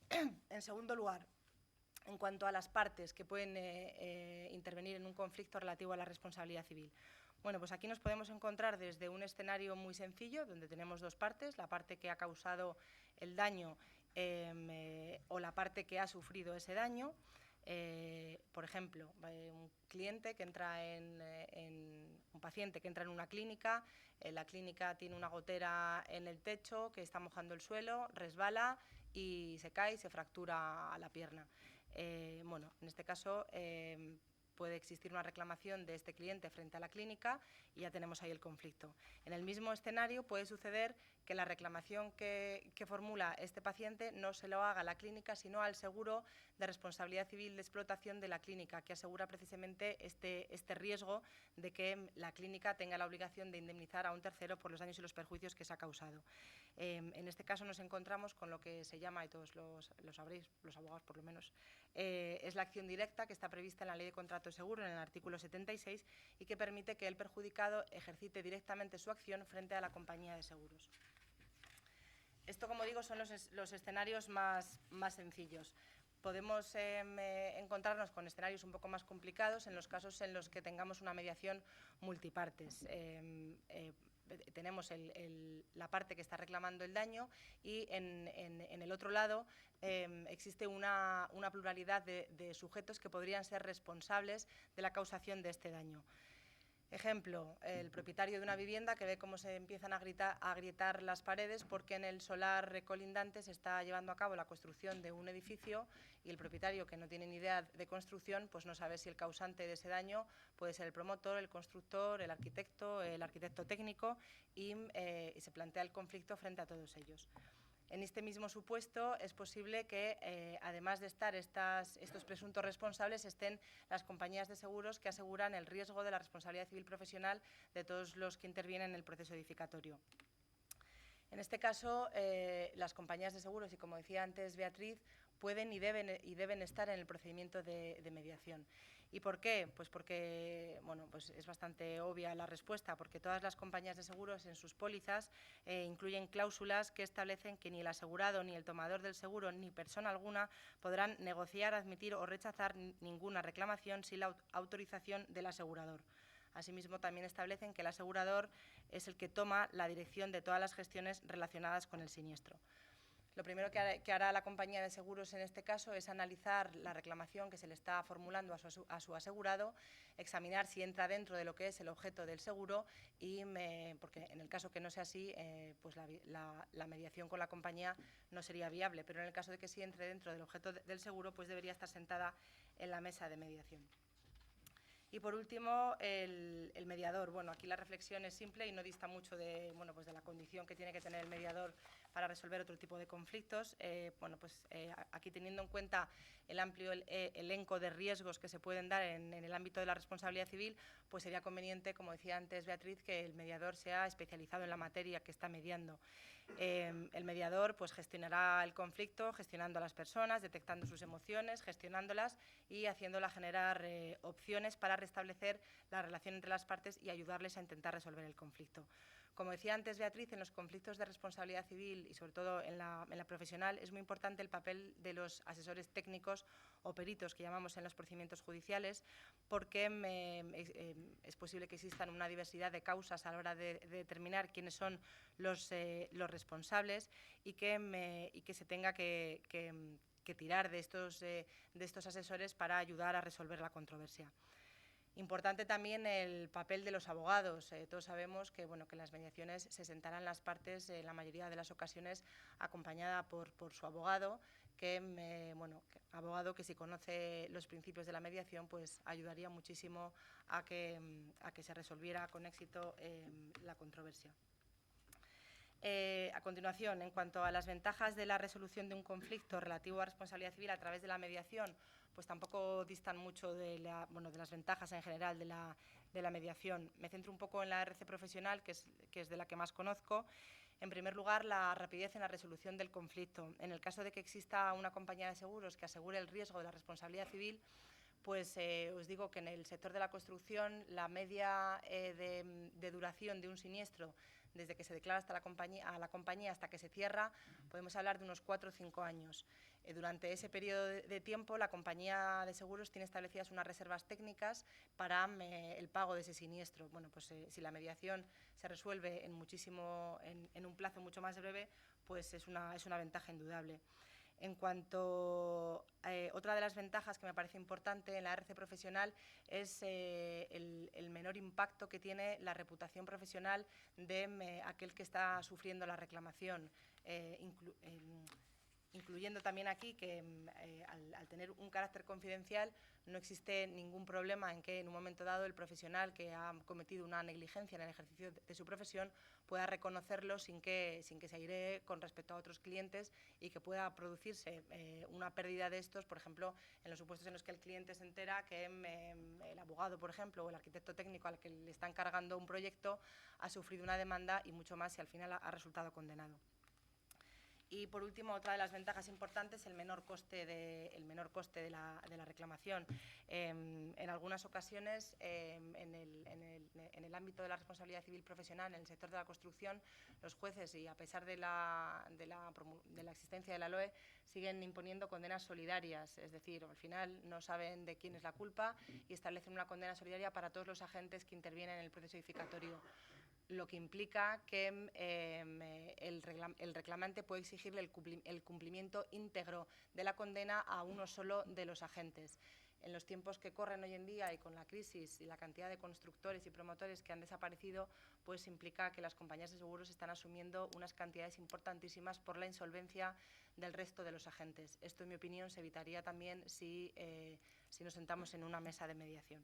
En segundo lugar, en cuanto a las partes que pueden intervenir en un conflicto relativo a la responsabilidad civil. Bueno, pues aquí nos podemos encontrar desde un escenario muy sencillo, donde tenemos dos partes, la parte que ha causado el daño o la parte que ha sufrido ese daño. Por ejemplo, un cliente que entra un paciente que entra en una clínica, la clínica tiene una gotera en el techo que está mojando el suelo, resbala y se cae y se fractura la pierna. Bueno, en este caso puede existir una reclamación de este cliente frente a la clínica y ya tenemos ahí el conflicto. En el mismo escenario puede suceder que la reclamación que formula este paciente no se lo haga a la clínica, sino al seguro de responsabilidad civil de explotación de la clínica, que asegura precisamente este riesgo de que la clínica tenga la obligación de indemnizar a un tercero por los daños y los perjuicios que se ha causado. En este caso nos encontramos con lo que se llama, y todos lo sabréis, los abogados por lo menos, es la acción directa que está prevista en la Ley de Contrato de Seguro, en el artículo 76, y que permite que el perjudicado ejercite directamente su acción frente a la compañía de seguros. Esto, como digo, son los escenarios más sencillos. Podemos encontrarnos con escenarios un poco más complicados en los casos en los que tengamos una mediación multipartes. Tenemos la parte que está reclamando el daño y en el otro lado existe una pluralidad de sujetos que podrían ser responsables de la causación de este daño. Ejemplo, el propietario de una vivienda que ve cómo se empiezan a agrietar las paredes porque en el solar colindante se está llevando a cabo la construcción de un edificio y el propietario, que no tiene ni idea de construcción, pues no sabe si el causante de ese daño puede ser el promotor, el constructor, el arquitecto técnico y se plantea el conflicto frente a todos ellos. En este mismo supuesto es posible que, además de estar estos presuntos responsables, estén las compañías de seguros que aseguran el riesgo de la responsabilidad civil profesional de todos los que intervienen en el proceso edificatorio. En este caso, las compañías de seguros, y como decía antes Beatriz, pueden y deben estar en el procedimiento de mediación. ¿Y por qué? Pues porque pues es bastante obvia la respuesta, porque todas las compañías de seguros en sus pólizas incluyen cláusulas que establecen que ni el asegurado, ni el tomador del seguro, ni persona alguna podrán negociar, admitir o rechazar ninguna reclamación sin la autorización del asegurador. Asimismo, también establecen que el asegurador es el que toma la dirección de todas las gestiones relacionadas con el siniestro. Lo primero que hará la compañía de seguros en este caso es analizar la reclamación que se le está formulando a su asegurado, examinar si entra dentro de lo que es el objeto del seguro y, porque en el caso que no sea así, pues la mediación con la compañía no sería viable, pero en el caso de que sí entre dentro del objeto del seguro, pues debería estar sentada en la mesa de mediación. Y, por último, el mediador. Bueno, aquí la reflexión es simple y no dista mucho de la condición que tiene que tener el mediador para resolver otro tipo de conflictos. Aquí, teniendo en cuenta el amplio elenco de riesgos que se pueden dar en el ámbito de la responsabilidad civil, pues sería conveniente, como decía antes Beatriz, que el mediador sea especializado en la materia que está mediando. El mediador pues gestionará el conflicto, gestionando a las personas, detectando sus emociones, gestionándolas y haciéndola generar opciones para restablecer la relación entre las partes y ayudarles a intentar resolver el conflicto. Como decía antes Beatriz, en los conflictos de responsabilidad civil y sobre todo en la profesional es muy importante el papel de los asesores técnicos o peritos que llamamos en los procedimientos judiciales, porque es posible que existan una diversidad de causas a la hora de determinar quiénes son los responsables y que se tenga que tirar de estos asesores para ayudar a resolver la controversia. Importante también el papel de los abogados. Todos sabemos que en las mediaciones se sentarán las partes, en la mayoría de las ocasiones, acompañada por su abogado, abogado que si conoce los principios de la mediación, pues ayudaría muchísimo a que se resolviera con éxito la controversia. A continuación, en cuanto a las ventajas de la resolución de un conflicto relativo a responsabilidad civil a través de la mediación, pues tampoco distan mucho de las ventajas en general de la mediación. Me centro un poco en la RC profesional, que es de la que más conozco. En primer lugar, la rapidez en la resolución del conflicto. En el caso de que exista una compañía de seguros que asegure el riesgo de la responsabilidad civil, pues os digo que en el sector de la construcción la media de duración de un siniestro desde que se declara hasta a la compañía hasta que se cierra, podemos hablar de unos 4 o 5 años. Durante ese periodo de tiempo, la compañía de seguros tiene establecidas unas reservas técnicas para el pago de ese siniestro. Bueno, pues si la mediación se resuelve en un plazo mucho más breve, pues es una ventaja indudable. En cuanto otra de las ventajas que me parece importante en la RC profesional es el menor impacto que tiene la reputación profesional de aquel que está sufriendo la reclamación, incluyendo también aquí que al tener un carácter confidencial no existe ningún problema en que en un momento dado el profesional que ha cometido una negligencia en el ejercicio de su profesión pueda reconocerlo sin que se airee con respecto a otros clientes y que pueda producirse una pérdida de estos, por ejemplo, en los supuestos en los que el cliente se entera que el abogado, por ejemplo, o el arquitecto técnico al que le está encargando un proyecto ha sufrido una demanda y mucho más si al final ha resultado condenado. Y, por último, otra de las ventajas importantes es el menor coste de la reclamación. En algunas ocasiones, en el ámbito de la responsabilidad civil profesional, en el sector de la construcción, los jueces, y a pesar de la existencia de la LOE, siguen imponiendo condenas solidarias. Es decir, al final no saben de quién es la culpa y establecen una condena solidaria para todos los agentes que intervienen en el proceso edificatorio, lo que implica que el reclamante puede exigirle el cumplimiento íntegro de la condena a uno solo de los agentes. En los tiempos que corren hoy en día y con la crisis y la cantidad de constructores y promotores que han desaparecido, pues implica que las compañías de seguros están asumiendo unas cantidades importantísimas por la insolvencia del resto de los agentes. Esto, en mi opinión, se evitaría también si nos sentamos en una mesa de mediación.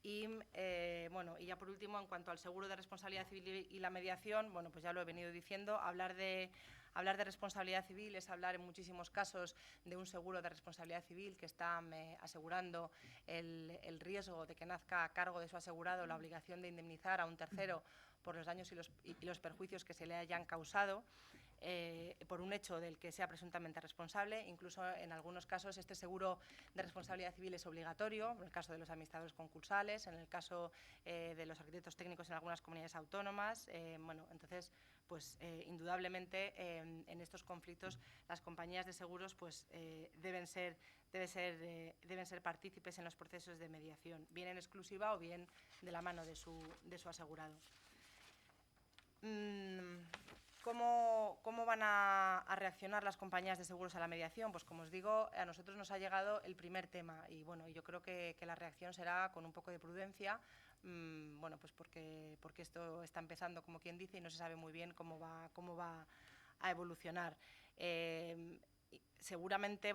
Y ya por último, en cuanto al seguro de responsabilidad civil y la mediación, bueno, pues ya lo he venido diciendo, hablar de responsabilidad civil es hablar en muchísimos casos de un seguro de responsabilidad civil que está asegurando el riesgo de que nazca a cargo de su asegurado la obligación de indemnizar a un tercero por los daños y los perjuicios que se le hayan causado por un hecho del que sea presuntamente responsable. Incluso en algunos casos este seguro de responsabilidad civil es obligatorio, en el caso de los administradores concursales, en el caso de los arquitectos técnicos en algunas comunidades autónomas. Entonces, pues indudablemente en estos conflictos las compañías de seguros pues deben ser partícipes en los procesos de mediación, bien en exclusiva o bien de la mano de su asegurado. ¿Cómo van a reaccionar las compañías de seguros a la mediación? Pues, como os digo, a nosotros nos ha llegado el primer tema y, bueno, yo creo que la reacción será con un poco de prudencia, pues porque esto está empezando, como quien dice, y no se sabe muy bien cómo va a evolucionar. Seguramente,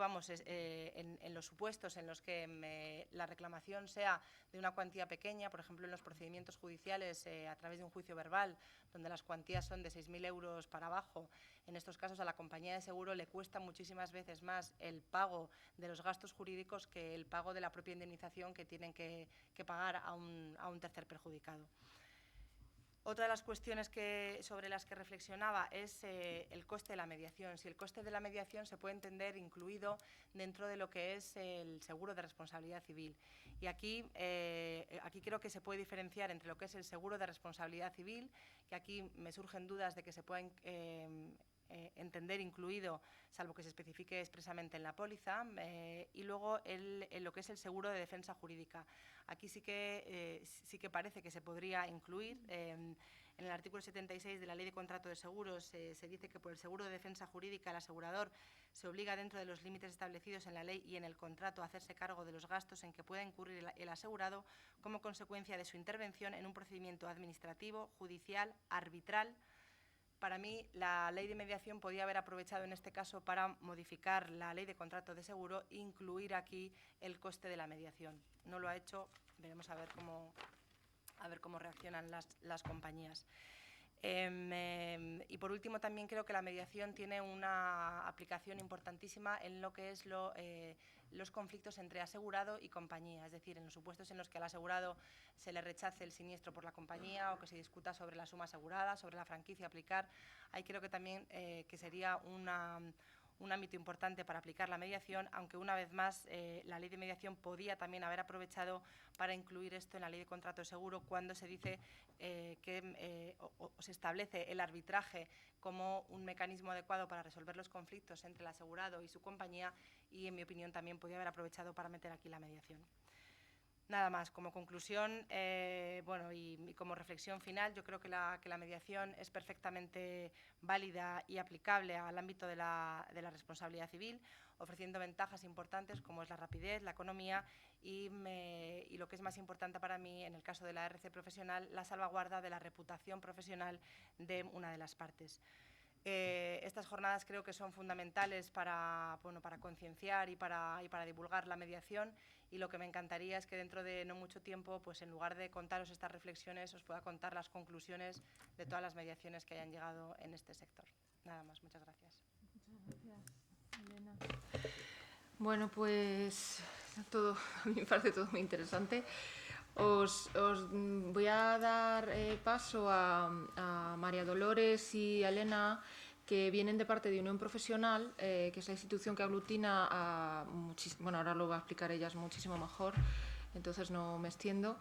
en los supuestos en los que la reclamación sea de una cuantía pequeña, por ejemplo, en los procedimientos judiciales a través de un juicio verbal, donde las cuantías son de 6.000 euros para abajo, en estos casos a la compañía de seguro le cuesta muchísimas veces más el pago de los gastos jurídicos que el pago de la propia indemnización que tienen que pagar a un tercer perjudicado. Otra de las cuestiones sobre las que reflexionaba es el coste de la mediación. Si el coste de la mediación se puede entender incluido dentro de lo que es el seguro de responsabilidad civil. Y aquí creo que se puede diferenciar entre lo que es el seguro de responsabilidad civil, que aquí me surgen dudas de que se pueda entender incluido, salvo que se especifique expresamente en la póliza, y luego lo que es el seguro de defensa jurídica. Aquí sí que parece que se podría incluir. En el artículo 76 de la Ley de Contrato de Seguros se dice que por el seguro de defensa jurídica el asegurador se obliga, dentro de los límites establecidos en la ley y en el contrato, a hacerse cargo de los gastos en que pueda incurrir el asegurado como consecuencia de su intervención en un procedimiento administrativo, judicial, arbitral. Para mí, la ley de mediación podía haber aprovechado en este caso para modificar la ley de contrato de seguro e incluir aquí el coste de la mediación. No lo ha hecho, veremos a ver cómo reaccionan las compañías. Y por último, también creo que la mediación tiene una aplicación importantísima en lo que es los conflictos entre asegurado y compañía, es decir, en los supuestos en los que al asegurado se le rechace el siniestro por la compañía o que se discuta sobre la suma asegurada, sobre la franquicia a aplicar. Ahí creo que también que sería un ámbito importante para aplicar la mediación, aunque una vez más la ley de mediación podía también haber aprovechado para incluir esto en la ley de contrato seguro cuando se dice o se establece el arbitraje como un mecanismo adecuado para resolver los conflictos entre el asegurado y su compañía, y en mi opinión también podía haber aprovechado para meter aquí la mediación. Nada más, como conclusión bueno, y como reflexión final, yo creo que la mediación es perfectamente válida y aplicable al ámbito de la responsabilidad civil, ofreciendo ventajas importantes como es la rapidez, la economía y lo que es más importante para mí, en el caso de la RC profesional, la salvaguarda de la reputación profesional de una de las partes. Estas jornadas creo que son fundamentales para concienciar y para divulgar la mediación, y lo que me encantaría es que dentro de no mucho tiempo, pues en lugar de contaros estas reflexiones, os pueda contar las conclusiones de todas las mediaciones que hayan llegado en este sector. Nada más, muchas gracias. Muchas gracias, Elena. Bueno, pues a mí me parece todo muy interesante. Os voy a dar paso a María Dolores y a Elena, que vienen de parte de Unión Profesional, que es la institución que aglutina a bueno, ahora lo va a explicar ellas muchísimo mejor, entonces no me extiendo.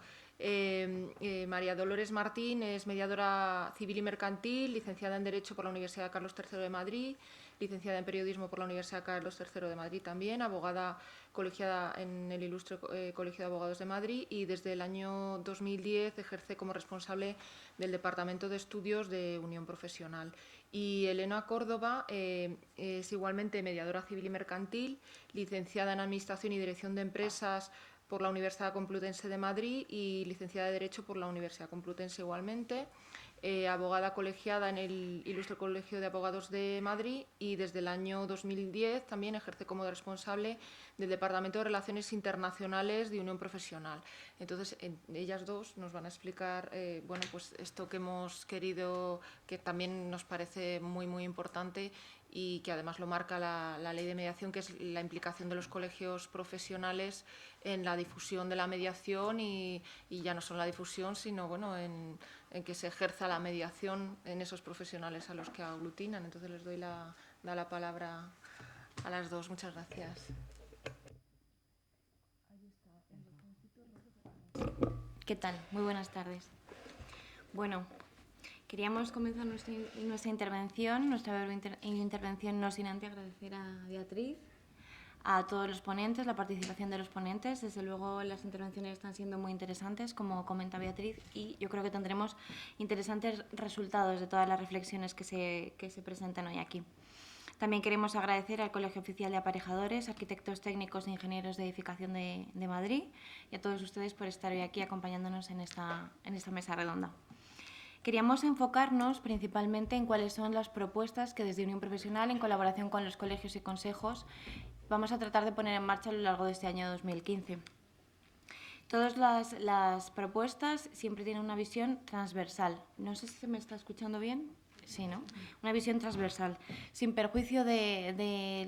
María Dolores Martín es mediadora civil y mercantil, licenciada en Derecho por la Universidad Carlos III de Madrid, licenciada en Periodismo por la Universidad Carlos III de Madrid también, abogada colegiada en el Ilustre Colegio de Abogados de Madrid, y desde el año 2010 ejerce como responsable del Departamento de Estudios de Unión Profesional. Y Elena Córdoba es igualmente mediadora civil y mercantil, licenciada en Administración y Dirección de Empresas por la Universidad Complutense de Madrid y licenciada de Derecho por la Universidad Complutense igualmente, abogada colegiada en el Ilustre Colegio de Abogados de Madrid, y desde el año 2010 también ejerce como responsable del Departamento de Relaciones Internacionales de Unión Profesional. Entonces, ellas dos nos van a explicar bueno, pues esto que hemos querido, que también nos parece muy, muy importante y que además lo marca la ley de mediación, que es la implicación de los colegios profesionales en la difusión de la mediación y ya no solo la difusión, sino bueno, en que se ejerza la mediación en esos profesionales a los que aglutinan. Entonces les doy la palabra a las dos. Muchas gracias. ¿Qué tal? Muy buenas tardes. Bueno, queríamos comenzar nuestra intervención, nuestra breve intervención, no sin antes agradecer a Beatriz, a todos los ponentes, la participación de los ponentes. Desde luego las intervenciones están siendo muy interesantes, como comenta Beatriz, y yo creo que tendremos interesantes resultados de todas las reflexiones que se presentan hoy aquí. También queremos agradecer al Colegio Oficial de Aparejadores, Arquitectos Técnicos e Ingenieros de Edificación de Madrid, y a todos ustedes por estar hoy aquí acompañándonos en esta mesa redonda. Queríamos enfocarnos principalmente en cuáles son las propuestas que desde Unión Profesional, en colaboración con los colegios y consejos, vamos a tratar de poner en marcha a lo largo de este año 2015. Todas las propuestas siempre tienen una visión transversal. No sé si se me está escuchando bien. Sí, ¿no? Una visión transversal. Sin perjuicio de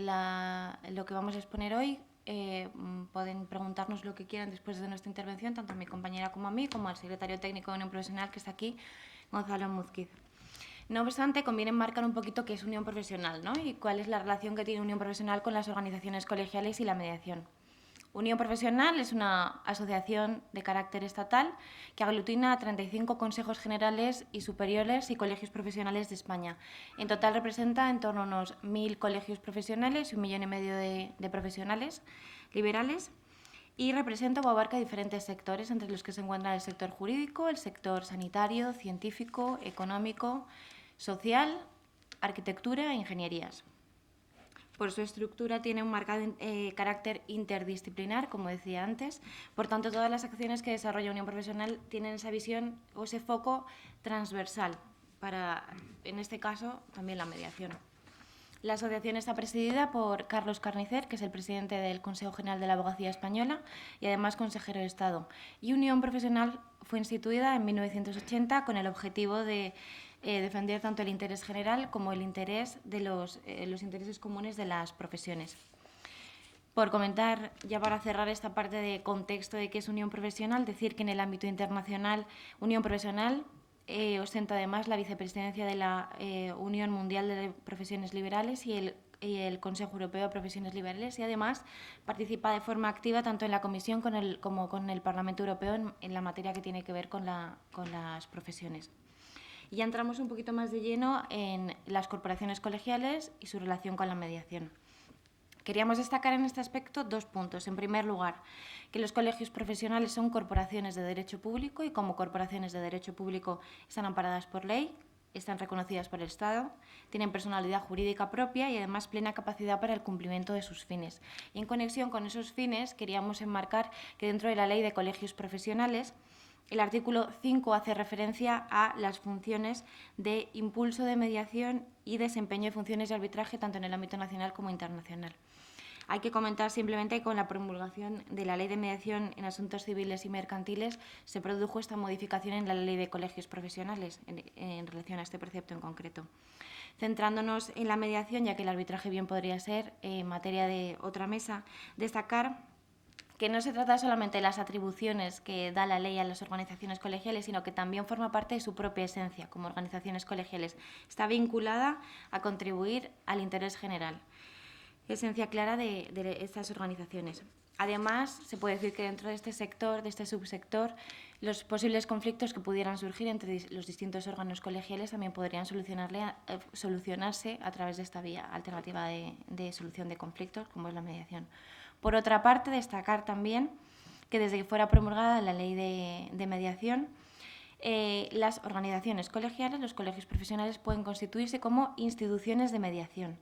lo que vamos a exponer hoy, pueden preguntarnos lo que quieran después de nuestra intervención, tanto a mi compañera como a mí, como al secretario técnico de Unión Profesional que está aquí, Gonzalo Múzquiz. No obstante, conviene enmarcar un poquito qué es Unión Profesional, ¿no? Y cuál es la relación que tiene Unión Profesional con las organizaciones colegiales y la mediación. Unión Profesional es una asociación de carácter estatal que aglutina a 35 consejos generales y superiores y colegios profesionales de España. En total representa en torno a unos 1.000 colegios profesionales y 1,5 millones de profesionales liberales, y representa o abarca diferentes sectores, entre los que se encuentran el sector jurídico, el sector sanitario, científico, económico, social, arquitectura e ingenierías. Por su estructura tiene un marcado carácter interdisciplinar, como decía antes. Por tanto, todas las acciones que desarrolla Unión Profesional tienen esa visión o ese foco transversal para, en este caso, también la mediación. La asociación está presidida por Carlos Carnicer, que es el presidente del Consejo General de la Abogacía Española y además consejero de Estado. Y Unión Profesional fue instituida en 1980 con el objetivo de defender tanto el interés general como el interés de los intereses comunes de las profesiones. Por comentar, ya para cerrar esta parte de contexto de qué es Unión Profesional, decir que en el ámbito internacional Unión Profesional ostenta además la vicepresidencia de la Unión Mundial de Profesiones Liberales y el y el Consejo Europeo de Profesiones Liberales, y además participa de forma activa tanto en la Comisión como con el Parlamento Europeo en la materia que tiene que ver con las profesiones. Y ya entramos un poquito más de lleno en las corporaciones colegiales y su relación con la mediación. Queríamos destacar en este aspecto 2 puntos. En primer lugar, que los colegios profesionales son corporaciones de derecho público y como corporaciones de derecho público están amparadas por ley, están reconocidas por el Estado, tienen personalidad jurídica propia y además plena capacidad para el cumplimiento de sus fines. Y en conexión con esos fines queríamos enmarcar que dentro de la Ley de Colegios Profesionales el artículo 5 hace referencia a las funciones de impulso de mediación y desempeño de funciones de arbitraje tanto en el ámbito nacional como internacional. Hay que comentar simplemente que con la promulgación de la Ley de Mediación en Asuntos Civiles y Mercantiles se produjo esta modificación en la Ley de Colegios Profesionales en relación a este precepto en concreto. Centrándonos en la mediación, ya que el arbitraje bien podría ser materia de otra mesa, destacar que no se trata solamente de las atribuciones que da la ley a las organizaciones colegiales, sino que también forma parte de su propia esencia como organizaciones colegiales. Está vinculada a contribuir al interés general. Esencia clara de estas organizaciones. Además, se puede decir que dentro de este sector, de este subsector, los posibles conflictos que pudieran surgir entre los distintos órganos colegiales también podrían solucionarse a través de esta vía alternativa de solución de conflictos, como es la mediación. Por otra parte, destacar también que desde que fuera promulgada la ley de mediación, las organizaciones colegiales, los colegios profesionales, pueden constituirse como instituciones de mediación.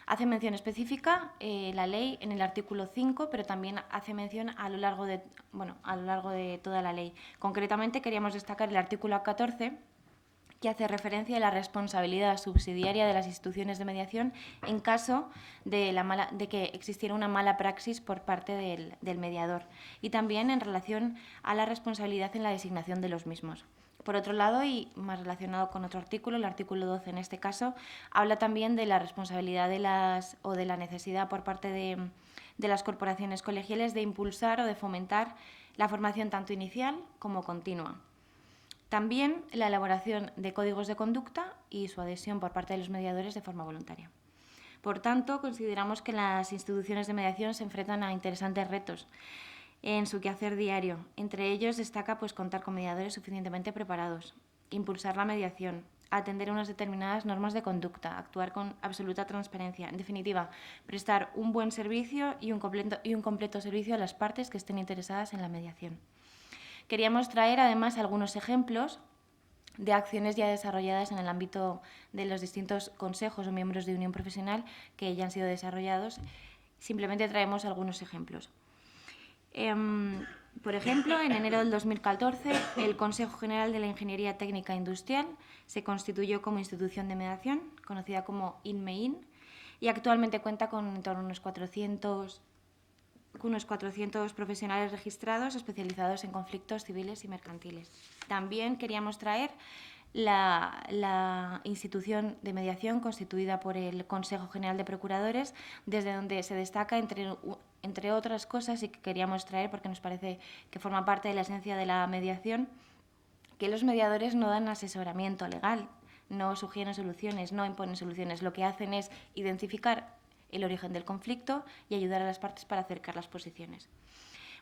Hace mención específica la ley en el artículo 5, pero también hace mención a lo largo de toda la ley. Concretamente, queríamos destacar el artículo 14, que hace referencia a la responsabilidad subsidiaria de las instituciones de mediación en caso de que existiera una mala praxis por parte del mediador, y también en relación a la responsabilidad en la designación de los mismos. Por otro lado, y más relacionado con otro artículo, el artículo 12 en este caso, habla también de la responsabilidad de la necesidad por parte de las corporaciones colegiales de impulsar o de fomentar la formación tanto inicial como continua. También la elaboración de códigos de conducta y su adhesión por parte de los mediadores de forma voluntaria. Por tanto, consideramos que las instituciones de mediación se enfrentan a interesantes retos en su quehacer diario. Entre ellos destaca contar con mediadores suficientemente preparados, impulsar la mediación, atender unas determinadas normas de conducta, actuar con absoluta transparencia. En definitiva, prestar un buen servicio y un completo servicio a las partes que estén interesadas en la mediación. Queríamos traer además algunos ejemplos de acciones ya desarrolladas en el ámbito de los distintos consejos o miembros de unión profesional que ya han sido desarrollados. Simplemente traemos algunos ejemplos. Por ejemplo, en enero del 2014, el Consejo General de la Ingeniería Técnica Industrial se constituyó como institución de mediación, conocida como INMEIN, y actualmente cuenta con en torno a unos 400 profesionales registrados especializados en conflictos civiles y mercantiles. También queríamos traer la institución de mediación constituida por el Consejo General de Procuradores, desde donde se destaca, entre otras cosas, y que queríamos traer porque nos parece que forma parte de la esencia de la mediación, que los mediadores no dan asesoramiento legal, no sugieren soluciones, no imponen soluciones. Lo que hacen es identificar el origen del conflicto y ayudar a las partes para acercar las posiciones.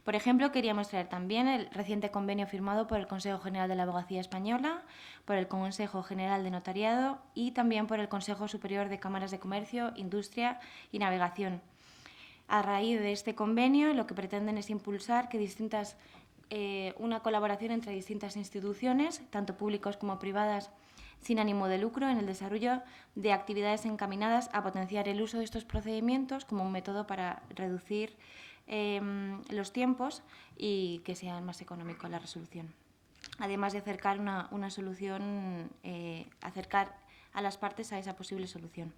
Por ejemplo, queríamos traer también el reciente convenio firmado por el Consejo General de la Abogacía Española, por el Consejo General de Notariado y también por el Consejo Superior de Cámaras de Comercio, Industria y Navegación. A raíz de este convenio, lo que pretenden es impulsar una colaboración entre distintas instituciones, tanto públicas como privadas, sin ánimo de lucro, en el desarrollo de actividades encaminadas a potenciar el uso de estos procedimientos como un método para reducir los tiempos y que sea más económico la resolución. Además de acercar una solución, acercar a las partes a esa posible solución.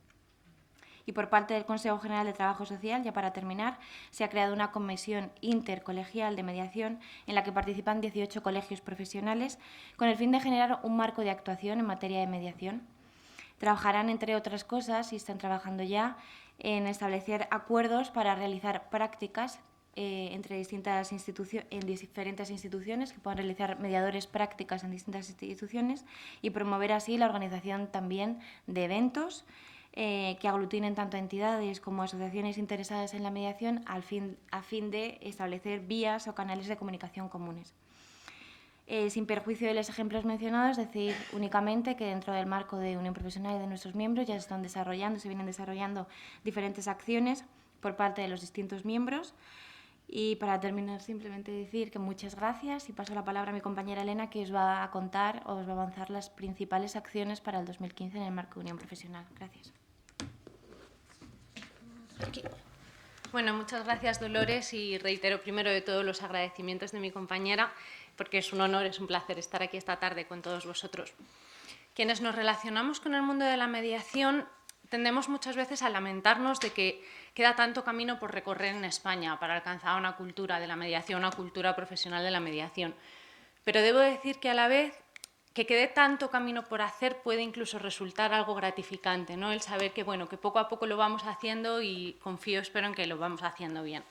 Y por parte del Consejo General de Trabajo Social, ya para terminar, se ha creado una comisión intercolegial de mediación en la que participan 18 colegios profesionales con el fin de generar un marco de actuación en materia de mediación. Trabajarán, entre otras cosas, y están trabajando ya, en establecer acuerdos para realizar prácticas entre diferentes instituciones, que puedan realizar mediadores prácticas en distintas instituciones y promover así la organización también de eventos que aglutinen tanto entidades como asociaciones interesadas en la mediación a fin de establecer vías o canales de comunicación comunes. Sin perjuicio de los ejemplos mencionados, decir únicamente que dentro del marco de Unión Profesional y de nuestros miembros ya se vienen desarrollando diferentes acciones por parte de los distintos miembros. Y para terminar, simplemente decir que muchas gracias y paso la palabra a mi compañera Elena, que os va a contar o os va a avanzar las principales acciones para el 2015 en el marco de Unión Profesional. Gracias. Bueno, muchas gracias, Dolores, y reitero primero de todo los agradecimientos de mi compañera, porque es un honor, es un placer estar aquí esta tarde con todos vosotros. Quienes nos relacionamos con el mundo de la mediación tendemos muchas veces a lamentarnos de que queda tanto camino por recorrer en España para alcanzar una cultura de la mediación, una cultura profesional de la mediación. Pero debo decir que a la vez que quede tanto camino por hacer puede incluso resultar algo gratificante, ¿no? El saber que, bueno, que poco a poco lo vamos haciendo y espero en que lo vamos haciendo bien.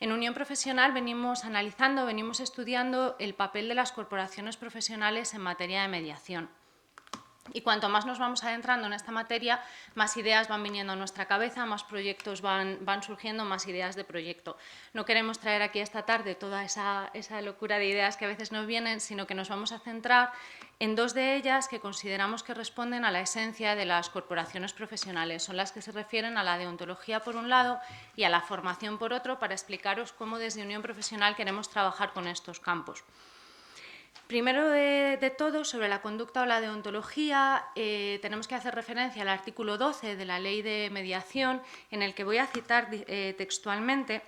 En Unión Profesional venimos analizando, venimos estudiando el papel de las corporaciones profesionales en materia de mediación. Y cuanto más nos vamos adentrando en esta materia, más ideas van viniendo a nuestra cabeza, más proyectos van surgiendo, más ideas de proyecto. No queremos traer aquí esta tarde toda esa locura de ideas que a veces nos vienen, sino que nos vamos a centrar en dos de ellas que consideramos que responden a la esencia de las corporaciones profesionales. Son las que se refieren a la deontología por un lado y a la formación por otro, para explicaros cómo desde Unión Profesional queremos trabajar con estos campos. Primero de todo, sobre la conducta o la deontología, tenemos que hacer referencia al artículo 12 de la Ley de Mediación, en el que voy a citar textualmente.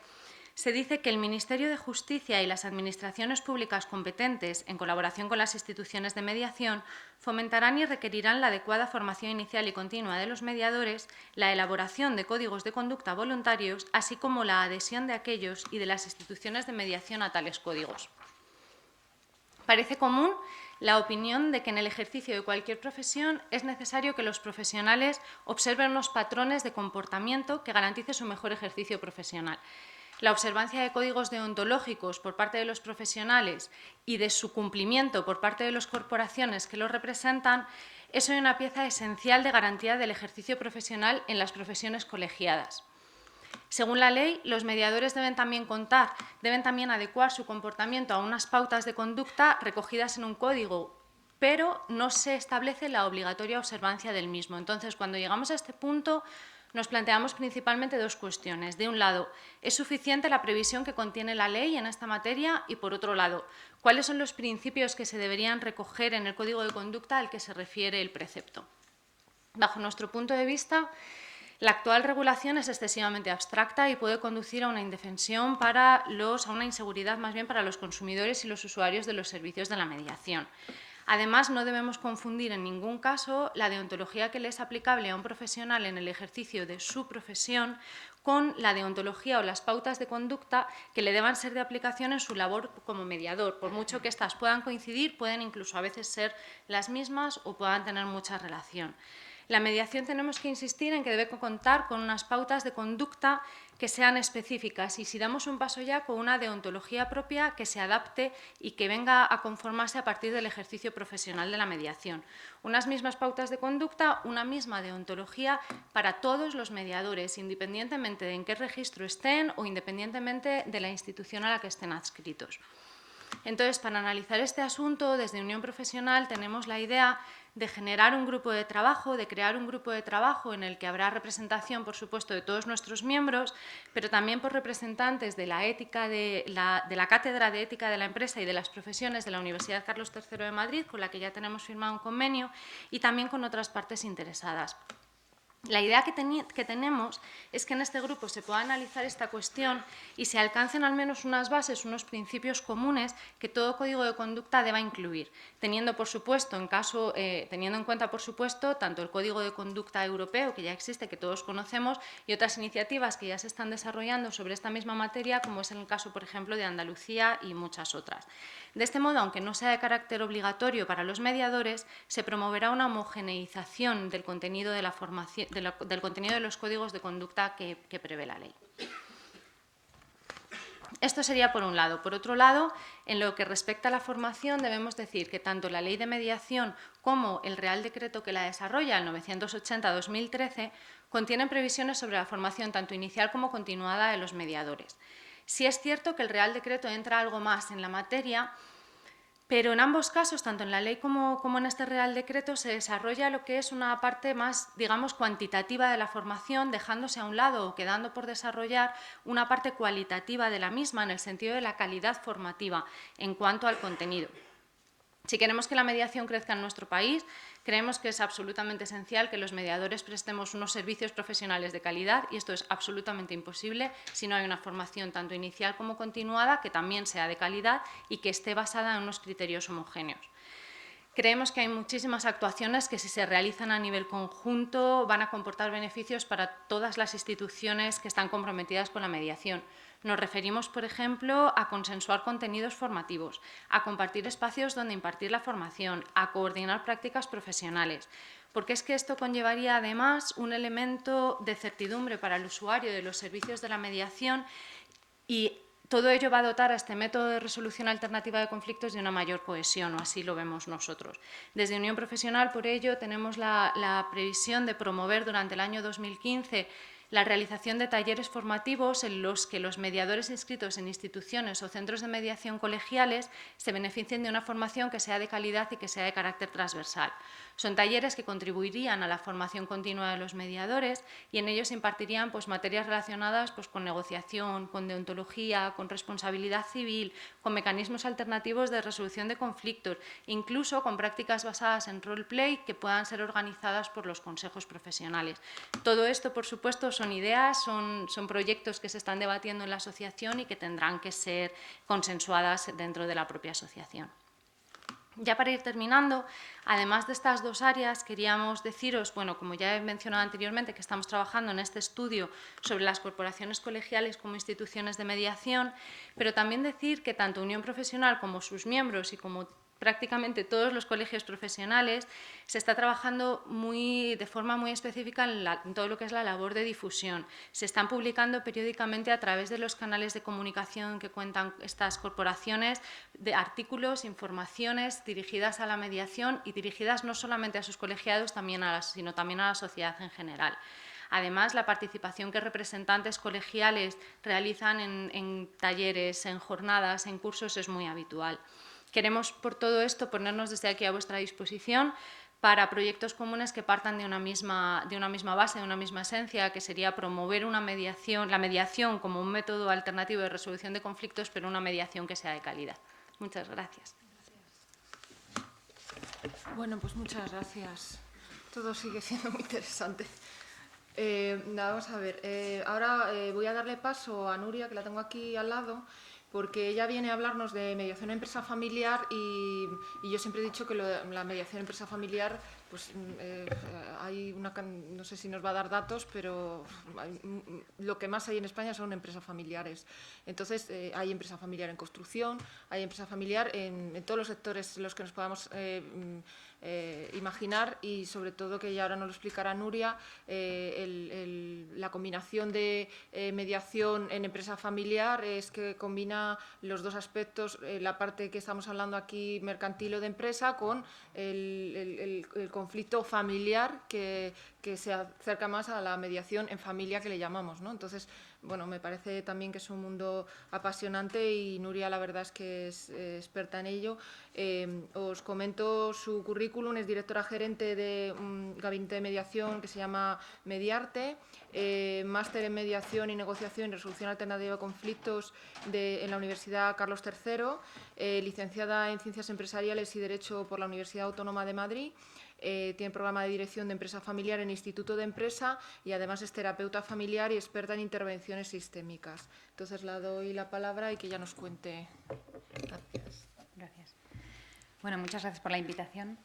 Se dice que el Ministerio de Justicia y las administraciones públicas competentes, en colaboración con las instituciones de mediación, fomentarán y requerirán la adecuada formación inicial y continua de los mediadores, la elaboración de códigos de conducta voluntarios, así como la adhesión de aquellos y de las instituciones de mediación a tales códigos. Parece común la opinión de que en el ejercicio de cualquier profesión es necesario que los profesionales observen unos patrones de comportamiento que garantice su mejor ejercicio profesional. La observancia de códigos deontológicos por parte de los profesionales y de su cumplimiento por parte de las corporaciones que los representan es hoy una pieza esencial de garantía del ejercicio profesional en las profesiones colegiadas. Según la ley, los mediadores deben también adecuar su comportamiento a unas pautas de conducta recogidas en un código, pero no se establece la obligatoria observancia del mismo. Entonces, cuando llegamos a este punto, nos planteamos principalmente dos cuestiones. De un lado, ¿es suficiente la previsión que contiene la ley en esta materia? Y, por otro lado, ¿cuáles son los principios que se deberían recoger en el código de conducta al que se refiere el precepto? Bajo nuestro punto de vista, la actual regulación es excesivamente abstracta y puede conducir a una indefensión a una inseguridad más bien para los consumidores y los usuarios de los servicios de la mediación. Además, no debemos confundir en ningún caso la deontología que le es aplicable a un profesional en el ejercicio de su profesión con la deontología o las pautas de conducta que le deban ser de aplicación en su labor como mediador. Por mucho que éstas puedan coincidir, pueden incluso a veces ser las mismas o puedan tener mucha relación. La mediación tenemos que insistir en que debe contar con unas pautas de conducta que sean específicas y, si damos un paso ya, con una deontología propia que se adapte y que venga a conformarse a partir del ejercicio profesional de la mediación. Unas mismas pautas de conducta, una misma deontología para todos los mediadores, independientemente de en qué registro estén o independientemente de la institución a la que estén adscritos. Entonces, para analizar este asunto, desde Unión Profesional tenemos la idea de generar un grupo de trabajo, de crear un grupo de trabajo en el que habrá representación, por supuesto, de todos nuestros miembros, pero también por representantes de la Cátedra de Ética de la Empresa y de las Profesiones de la Universidad Carlos III de Madrid, con la que ya tenemos firmado un convenio, y también con otras partes interesadas. La idea que tenemos es que en este grupo se pueda analizar esta cuestión y se alcancen al menos unas bases, unos principios comunes que todo código de conducta deba incluir, teniendo en cuenta, por supuesto, tanto el Código de Conducta Europeo, que ya existe, que todos conocemos, y otras iniciativas que ya se están desarrollando sobre esta misma materia, como es el caso, por ejemplo, de Andalucía y muchas otras. De este modo, aunque no sea de carácter obligatorio para los mediadores, se promoverá una homogeneización del contenido de la formación, del contenido de los códigos de conducta que prevé la ley. Esto sería por un lado. Por otro lado, en lo que respecta a la formación, debemos decir que tanto la Ley de Mediación como el Real Decreto que la desarrolla, el 980-2013, contienen previsiones sobre la formación tanto inicial como continuada de los mediadores. Sí es cierto que el Real Decreto entra algo más en la materia, pero en ambos casos, tanto en la ley como en este Real Decreto, se desarrolla lo que es una parte más, digamos, cuantitativa de la formación, dejándose a un lado o quedando por desarrollar una parte cualitativa de la misma, en el sentido de la calidad formativa en cuanto al contenido. Si queremos que la mediación crezca en nuestro país, creemos que es absolutamente esencial que los mediadores prestemos unos servicios profesionales de calidad, y esto es absolutamente imposible si no hay una formación tanto inicial como continuada que también sea de calidad y que esté basada en unos criterios homogéneos. Creemos que hay muchísimas actuaciones que, si se realizan a nivel conjunto, van a comportar beneficios para todas las instituciones que están comprometidas con la mediación. Nos referimos, por ejemplo, a consensuar contenidos formativos, a compartir espacios donde impartir la formación, a coordinar prácticas profesionales, porque es que esto conllevaría además un elemento de certidumbre para el usuario de los servicios de la mediación, y todo ello va a dotar a este método de resolución alternativa de conflictos de una mayor cohesión, o así lo vemos nosotros. Desde Unión Profesional, por ello, tenemos la previsión de promover durante el año 2015 la realización de talleres formativos en los que los mediadores inscritos en instituciones o centros de mediación colegiales se beneficien de una formación que sea de calidad y que sea de carácter transversal. Son talleres que contribuirían a la formación continua de los mediadores, y en ellos se impartirían materias relacionadas con negociación, con deontología, con responsabilidad civil, con mecanismos alternativos de resolución de conflictos, incluso con prácticas basadas en roleplay que puedan ser organizadas por los consejos profesionales. Todo esto, por supuesto, son ideas, son proyectos que se están debatiendo en la asociación y que tendrán que ser consensuadas dentro de la propia asociación. Ya para ir terminando, además de estas dos áreas, queríamos deciros, como ya he mencionado anteriormente, que estamos trabajando en este estudio sobre las corporaciones colegiales como instituciones de mediación, pero también decir que tanto Unión Profesional como sus miembros y como prácticamente todos los colegios profesionales se está trabajando de forma muy específica en todo lo que es la labor de difusión. Se están publicando periódicamente a través de los canales de comunicación que cuentan estas corporaciones de artículos, informaciones dirigidas a la mediación y dirigidas no solamente a sus colegiados, sino también a la sociedad en general. Además, la participación que representantes colegiales realizan en talleres, en jornadas, en cursos es muy habitual. Queremos, por todo esto, ponernos desde aquí a vuestra disposición para proyectos comunes que partan de una misma base, de una misma esencia, que sería promover la mediación como un método alternativo de resolución de conflictos, pero una mediación que sea de calidad. Muchas gracias. Bueno, pues muchas gracias. Todo sigue siendo muy interesante. Vamos a ver. Ahora voy a darle paso a Nuria, que la tengo aquí al lado, porque ella viene a hablarnos de mediación empresa familiar, y yo siempre he dicho que la mediación empresa familiar, hay no sé si nos va a dar datos, pero lo que más hay en España son empresas familiares. Entonces, hay empresa familiar en construcción, hay empresa familiar en todos los sectores en los que nos podamos imaginar, y sobre todo, que ya ahora nos lo explicará Nuria, la combinación de mediación en empresa familiar es que combina los dos aspectos, la parte que estamos hablando aquí mercantil o de empresa, con el conflicto familiar que se acerca más a la mediación en familia, que le llamamos, ¿no? Entonces, me parece también que es un mundo apasionante, y Nuria, la verdad es que es experta en ello. Os comento su currículum. Es directora gerente de un gabinete de mediación que se llama Mediarte, máster en mediación y negociación y resolución alternativa de conflictos en la Universidad Carlos III, licenciada en Ciencias Empresariales y Derecho por la Universidad Autónoma de Madrid. Tiene programa de dirección de empresa familiar en Instituto de Empresa, y además es terapeuta familiar y experta en intervenciones sistémicas. Entonces, le doy la palabra y que ella nos cuente. Gracias. Bueno, muchas gracias por la invitación,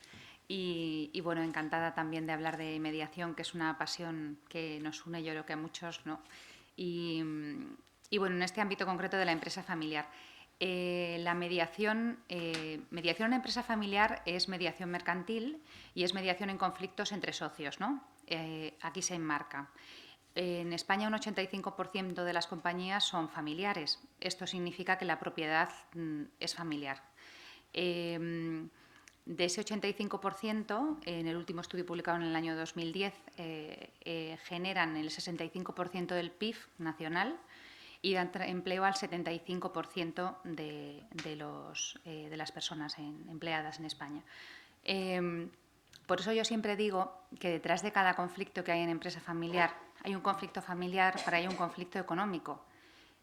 y encantada también de hablar de mediación, que es una pasión que nos une, yo creo que a muchos, ¿no? Y en este ámbito concreto de la empresa familiar. La mediación en empresa familiar es mediación mercantil y es mediación en conflictos entre socios, ¿no? Aquí se enmarca. En España un 85% de las compañías son familiares. Esto significa que la propiedad es familiar. De ese 85%, en el último estudio publicado en el año 2010, generan el 65% del PIB nacional y dan empleo al 75% de las personas empleadas en España. Por eso yo siempre digo que detrás de cada conflicto que hay en empresa familiar, hay un conflicto familiar, pero hay un conflicto económico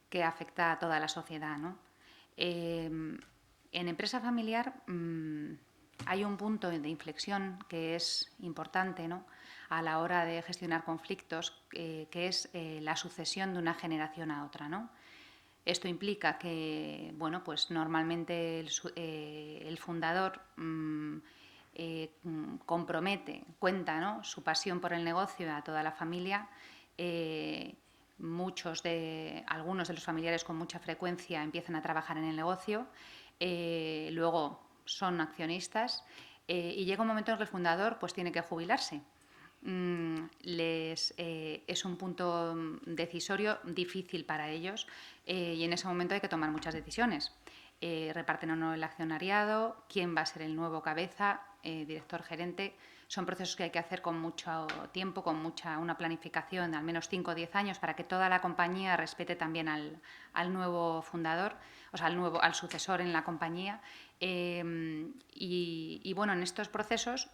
que afecta a toda la sociedad, ¿no? En empresa familiar hay un punto de inflexión que es importante, ¿no?, a la hora de gestionar conflictos, que es la sucesión de una generación a otra, ¿no? Esto implica que, bueno, pues normalmente el fundador compromete, cuenta, ¿no?, su pasión por el negocio a toda la familia. Algunos de los familiares con mucha frecuencia empiezan a trabajar en el negocio, luego son accionistas y llega un momento en que el fundador pues tiene que jubilarse. Es un punto decisorio difícil para ellos y en ese momento hay que tomar muchas decisiones. Reparten o no el accionariado, quién va a ser el nuevo cabeza, director, gerente. Son procesos que hay que hacer con mucho tiempo, con una planificación de al menos 5 o 10 años para que toda la compañía respete también al nuevo fundador, o sea, al sucesor en la compañía. Y bueno, en estos procesos,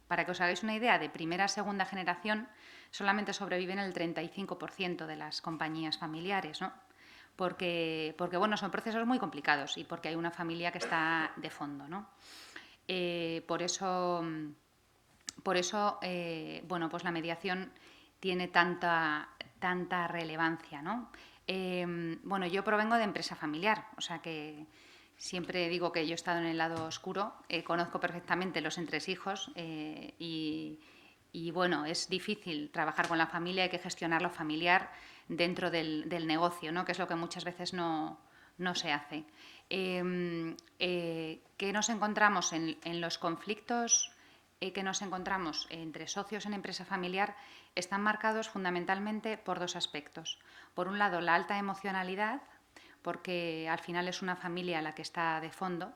para que os hagáis una idea, de primera a segunda generación solamente sobreviven el 35% de las compañías familiares, ¿no? Porque bueno, son procesos muy complicados y porque hay una familia que está de fondo, ¿no? Por eso, bueno, pues la mediación tiene tanta relevancia, ¿no? Bueno, yo provengo de empresa familiar, o sea que siempre digo que yo he estado en el lado oscuro, conozco perfectamente los entresijos y bueno, es difícil trabajar con la familia, hay que gestionar lo familiar dentro del negocio, ¿no?, que es lo que muchas veces no se hace. ¿Qué nos encontramos en los conflictos que nos encontramos entre socios en empresa familiar? Están marcados fundamentalmente por dos aspectos. Por un lado, la alta emocionalidad, porque al final es una familia la que está de fondo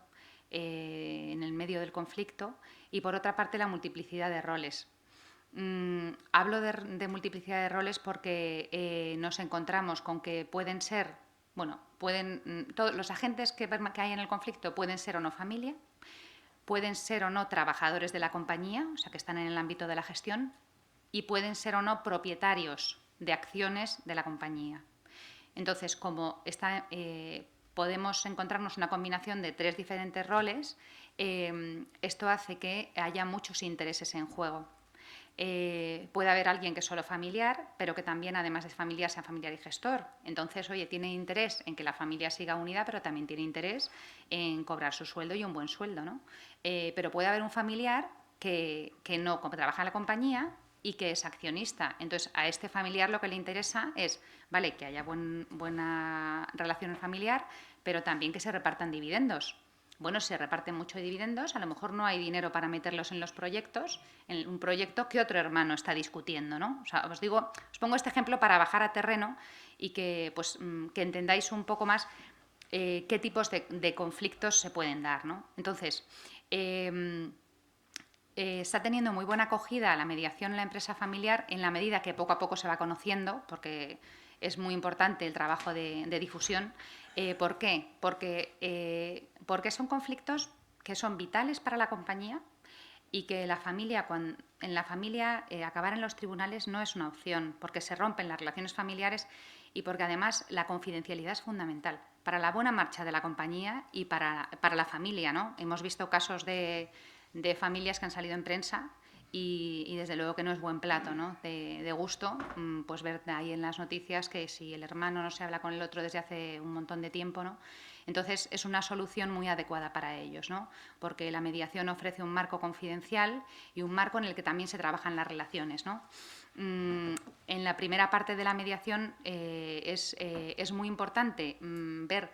en el medio del conflicto, y por otra parte la multiplicidad de roles. Hablo de multiplicidad de roles porque nos encontramos con que pueden ser, bueno, todos los agentes que hay en el conflicto pueden ser o no familia, pueden ser o no trabajadores de la compañía, o sea, que están en el ámbito de la gestión, y pueden ser o no propietarios de acciones de la compañía. Entonces, como podemos encontrarnos una combinación de 3 diferentes roles, esto hace que haya muchos intereses en juego. Puede haber alguien que es solo familiar, pero que también, además de familiar, sea familiar y gestor. Entonces, oye, tiene interés en que la familia siga unida, pero también tiene interés en cobrar su sueldo y un buen sueldo, ¿no? Pero puede haber un familiar que no trabaja en la compañía y que es accionista. Entonces, a este familiar lo que le interesa es, vale, que haya buena relación familiar, pero también que se repartan dividendos. Bueno, se reparten mucho dividendos, a lo mejor no hay dinero para meterlos en los proyectos, en un proyecto que otro hermano está discutiendo, ¿no? O sea, os pongo este ejemplo para bajar a terreno y que entendáis un poco más qué tipos de conflictos se pueden dar, ¿no? Entonces, está teniendo muy buena acogida la mediación en la empresa familiar en la medida que poco a poco se va conociendo, porque es muy importante el trabajo de difusión. ¿Por qué? Porque son conflictos que son vitales para la compañía y que en la familia acabar en los tribunales no es una opción, porque se rompen las relaciones familiares y porque además la confidencialidad es fundamental para la buena marcha de la compañía y para la familia, ¿no? Hemos visto casos de familias que han salido en prensa y desde luego que no es buen plato, ¿no?, de gusto, pues ver ahí en las noticias que si el hermano no se habla con el otro desde hace un montón de tiempo, ¿no? Entonces es una solución muy adecuada para ellos, ¿no?, porque la mediación ofrece un marco confidencial y un marco en el que también se trabajan las relaciones, ¿no? En la primera parte de la mediación es muy importante ver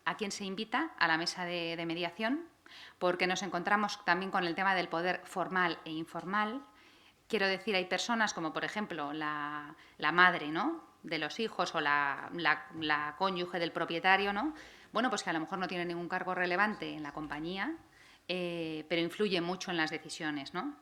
a quién se invita a la mesa de mediación, porque nos encontramos también con el tema del poder formal e informal. Quiero decir, hay personas como, por ejemplo, la madre, ¿no?, de los hijos o la cónyuge del propietario, ¿no? Bueno, pues que a lo mejor no tiene ningún cargo relevante en la compañía, pero influye mucho en las decisiones, ¿no?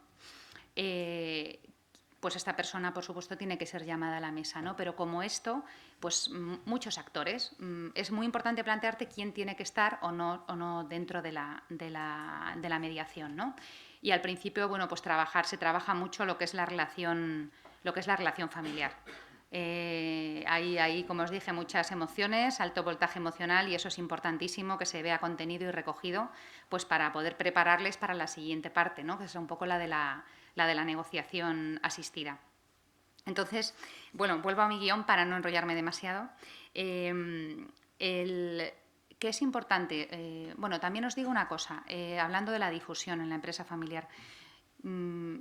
Pues esta persona, por supuesto, tiene que ser llamada a la mesa, ¿no? Pero como esto, pues muchos actores. Es muy importante plantearte quién tiene que estar o no dentro de la mediación, ¿no? Y al principio, bueno, pues se trabaja mucho lo que es la relación familiar. Hay, como os dije, muchas emociones, alto voltaje emocional, y eso es importantísimo que se vea contenido y recogido, pues para poder prepararles para la siguiente parte, ¿no?, que es un poco la de la negociación asistida. Entonces, bueno, vuelvo a mi guión para no enrollarme demasiado. ¿Qué es importante? Bueno, también os digo una cosa, hablando de la difusión en la empresa familiar.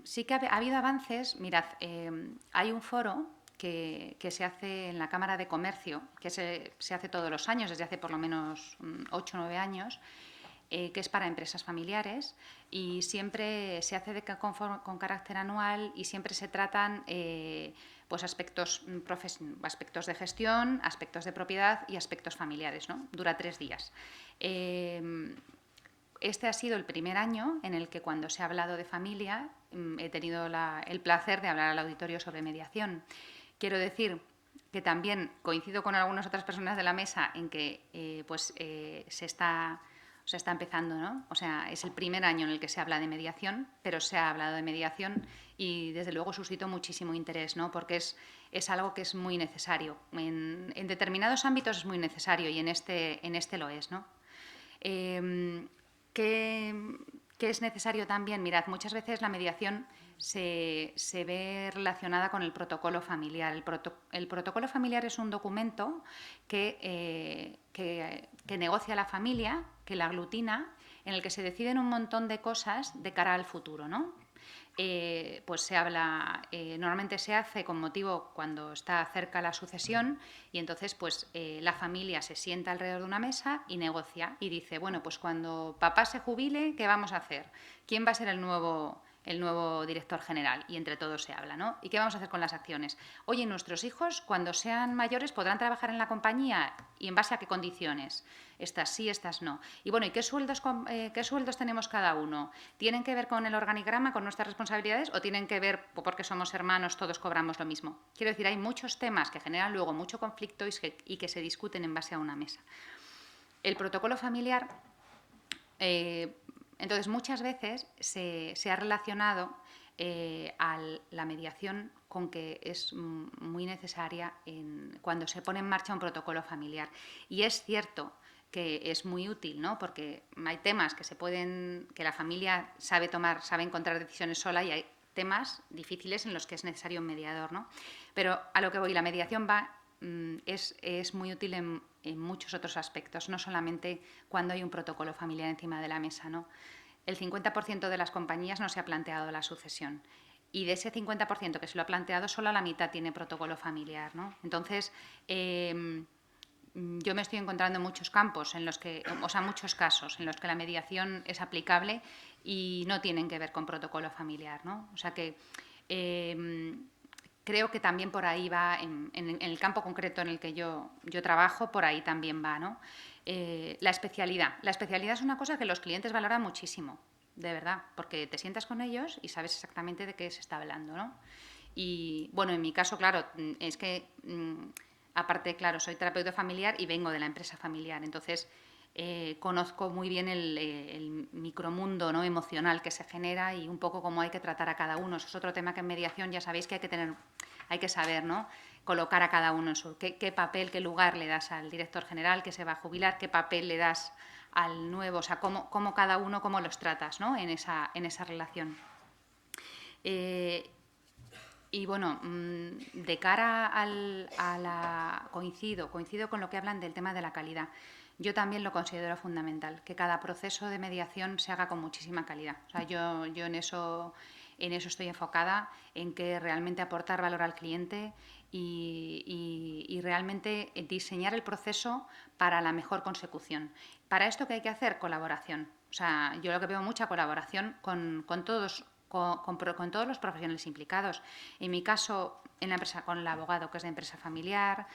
Sí que ha habido avances. Mirad, hay un foro que se hace en la Cámara de Comercio, que se hace todos los años, desde hace por lo menos 8 o 9 años, que es para empresas familiares, y siempre se hace con carácter anual, y siempre se tratan pues aspectos de gestión, aspectos de propiedad y aspectos familiares, ¿no? Dura 3 días. Este ha sido el primer año en el que, cuando se ha hablado de familia, he tenido el placer de hablar al auditorio sobre mediación. Quiero decir que también coincido con algunas otras personas de la mesa en que se está empezando, ¿no? O sea, es el primer año en el que se habla de mediación, pero se ha hablado de mediación y, desde luego, suscitó muchísimo interés, ¿no? Porque es algo que es muy necesario. En determinados ámbitos es muy necesario, y en este lo es, ¿no? ¿Qué es necesario también? Mirad, muchas veces la mediación se ve relacionada con el protocolo familiar. El protocolo familiar es un documento que negocia la familia, que la aglutina, en el que se deciden un montón de cosas de cara al futuro, ¿no? Pues se habla, normalmente se hace con motivo cuando está cerca la sucesión, y entonces pues la familia se sienta alrededor de una mesa y negocia y dice, bueno, pues cuando papá se jubile, ¿qué vamos a hacer? ¿Quién va a ser el nuevo director general? Y entre todos se habla, ¿no? ¿Y qué vamos a hacer con las acciones? Oye, nuestros hijos, cuando sean mayores, podrán trabajar en la compañía, ¿y en base a qué condiciones? Estas sí, estas no. Y bueno, ¿y qué sueldos tenemos cada uno? ¿Tienen que ver con el organigrama, con nuestras responsabilidades, o tienen que ver porque somos hermanos, todos cobramos lo mismo? Quiero decir, hay muchos temas que generan luego mucho conflicto y que se discuten en base a una mesa. El protocolo familiar, entonces, muchas veces se ha relacionado a la mediación con que es muy necesaria cuando se pone en marcha un protocolo familiar. Y es cierto que es muy útil, ¿no? Porque hay temas que la familia sabe encontrar decisiones sola, y hay temas difíciles en los que es necesario un mediador, ¿no? Pero a lo que voy, la mediación es muy útil en muchos otros aspectos, no solamente cuando hay un protocolo familiar encima de la mesa, ¿no? El 50% de las compañías no se ha planteado la sucesión, y de ese 50% que se lo ha planteado, solo la mitad tiene protocolo familiar, ¿no? Entonces, yo me estoy encontrando en muchos campos, muchos casos en los que la mediación es aplicable y no tienen que ver con protocolo familiar, ¿no? O sea que creo que también por ahí va, en el campo concreto en el que yo trabajo, por ahí también va, ¿no? La especialidad. La especialidad es una cosa que los clientes valoran muchísimo, de verdad, porque te sientas con ellos y sabes exactamente de qué se está hablando, ¿no? Y bueno, en mi caso, claro, es que aparte, claro, soy terapeuta familiar y vengo de la empresa familiar, entonces conozco muy bien el micromundo, ¿no?, emocional que se genera, y un poco cómo hay que tratar a cada uno. Eso es otro tema que en mediación ya sabéis que hay que saber, ¿no?, colocar a cada uno en qué papel, qué lugar le das al director general que se va a jubilar, qué papel le das al nuevo, o sea, cómo cada uno, cómo los tratas, ¿no?, en esa relación. Y bueno, de cara coincido con lo que hablan del tema de la calidad. Yo también lo considero fundamental, que cada proceso de mediación se haga con muchísima calidad. O sea, yo en eso estoy enfocada, en que realmente aportar valor al cliente y realmente diseñar el proceso para la mejor consecución. Para esto, ¿qué hay que hacer? Colaboración. O sea, yo lo que veo mucha colaboración con todos con todos los profesionales implicados. En mi caso, en la empresa, con el abogado, que es de empresa familiar,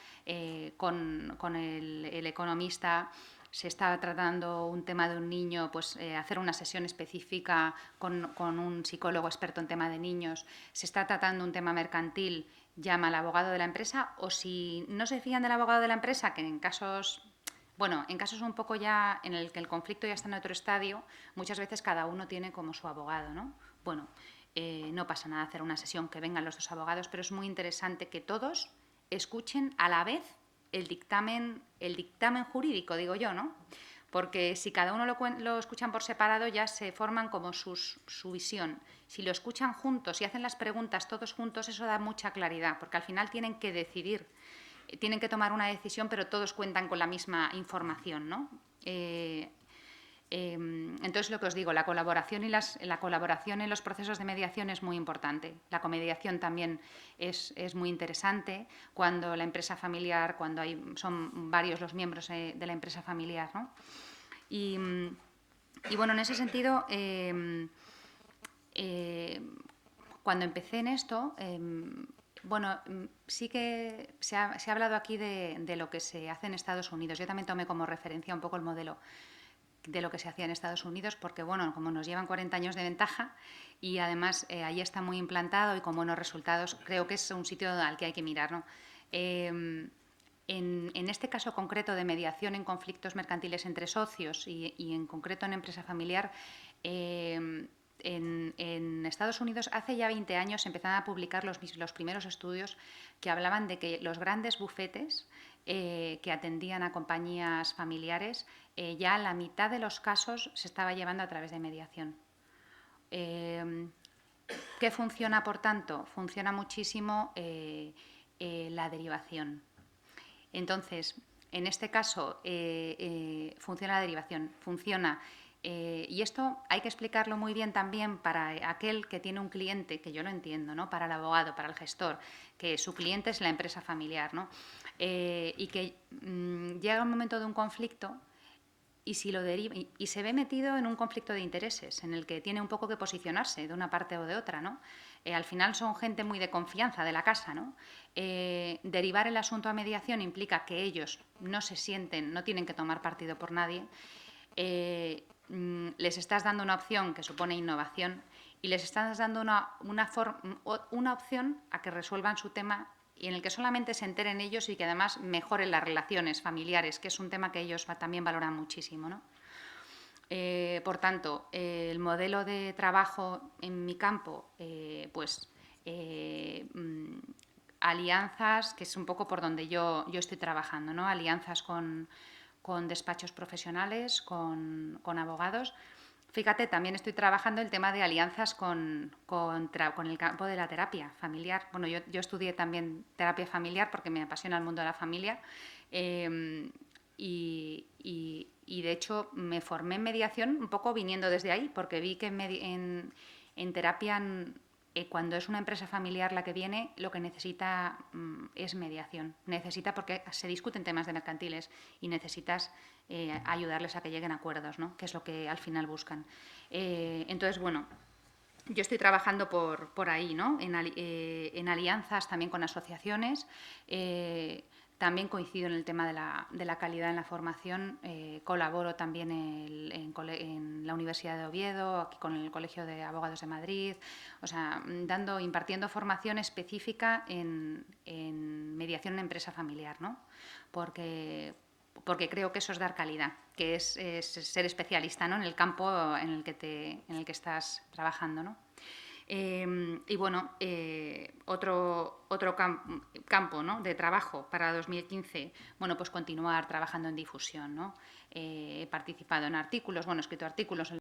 con el economista. Se está tratando un tema de un niño, pues hacer una sesión específica con un psicólogo experto en tema de niños. Se está tratando un tema mercantil, llama al abogado de la empresa, o si no se fían del abogado de la empresa, que en casos un poco ya en el que el conflicto ya está en otro estadio, muchas veces cada uno tiene como su abogado, ¿no? Bueno, no pasa nada hacer una sesión, que vengan los dos abogados, pero es muy interesante que todos escuchen a la vez el dictamen jurídico, digo yo, ¿no? Porque si cada uno lo escuchan por separado, ya se forman como su visión. Si lo escuchan juntos y hacen las preguntas todos juntos, eso da mucha claridad, porque al final tienen que decidir, tienen que tomar una decisión, pero todos cuentan con la misma información, ¿no? Entonces, lo que os digo, la colaboración en los procesos de mediación es muy importante. La comediación también es muy interesante cuando la empresa familiar, cuando son varios los miembros de la empresa familiar, ¿no? Y bueno, en ese sentido, cuando empecé en esto, bueno, sí que se ha hablado aquí de lo que se hace en Estados Unidos. Yo también tomé como referencia un poco el modelo de lo que se hacía en Estados Unidos, porque bueno, como nos llevan 40 años de ventaja y además allí está muy implantado y con buenos resultados, creo que es un sitio al que hay que mirar, ¿no? En este caso concreto de mediación en conflictos mercantiles entre socios y en concreto en empresa familiar, en Estados Unidos hace ya 20 años empezaron a publicar los primeros estudios que hablaban de que los grandes bufetes que atendían a compañías familiares, ya la mitad de los casos se estaba llevando a través de mediación. ¿Qué funciona, por tanto? Funciona muchísimo la derivación. Entonces, en este caso, funciona la derivación, y esto hay que explicarlo muy bien también para aquel que tiene un cliente, que yo lo entiendo, ¿no? Para el abogado, para el gestor, que su cliente es la empresa familiar, ¿no? Y que llega un momento de un conflicto y se ve metido en un conflicto de intereses en el que tiene un poco que posicionarse de una parte o de otra, ¿no? Al final son gente muy de confianza de la casa, ¿no? Derivar el asunto a mediación implica que ellos no se sienten, no tienen que tomar partido por nadie. Les estás dando una opción que supone innovación y les estás dando una opción a que resuelvan su tema y en el que solamente se enteren ellos y que además mejoren las relaciones familiares, que es un tema que ellos también valoran muchísimo, ¿no? Por tanto, el modelo de trabajo en mi campo, alianzas, que es un poco por donde yo estoy trabajando, ¿no? Alianzas con despachos profesionales, con abogados. Fíjate, también estoy trabajando el tema de alianzas con el campo de la terapia familiar. Bueno, yo estudié también terapia familiar porque me apasiona el mundo de la familia y de hecho me formé en mediación un poco viniendo desde ahí, porque vi que en terapia, cuando es una empresa familiar la que viene, lo que necesita es mediación. Necesita, porque se discuten temas de mercantiles y necesitas ayudarles a que lleguen a acuerdos, ¿no? Que es lo que al final buscan. Entonces, bueno, yo estoy trabajando por ahí, ¿no? En alianzas también con asociaciones. También coincido en el tema de la calidad en la formación. Colaboro también en la Universidad de Oviedo, aquí con el Colegio de Abogados de Madrid, o sea, impartiendo formación específica en mediación en empresa familiar, ¿no? Porque creo que eso es dar calidad, que es ser especialista, ¿no? En el campo en el que estás trabajando, ¿no? Y bueno, otro campo, ¿no? De trabajo para 2015, bueno, pues continuar trabajando en difusión, ¿no? He participado en artículos, bueno, he escrito artículos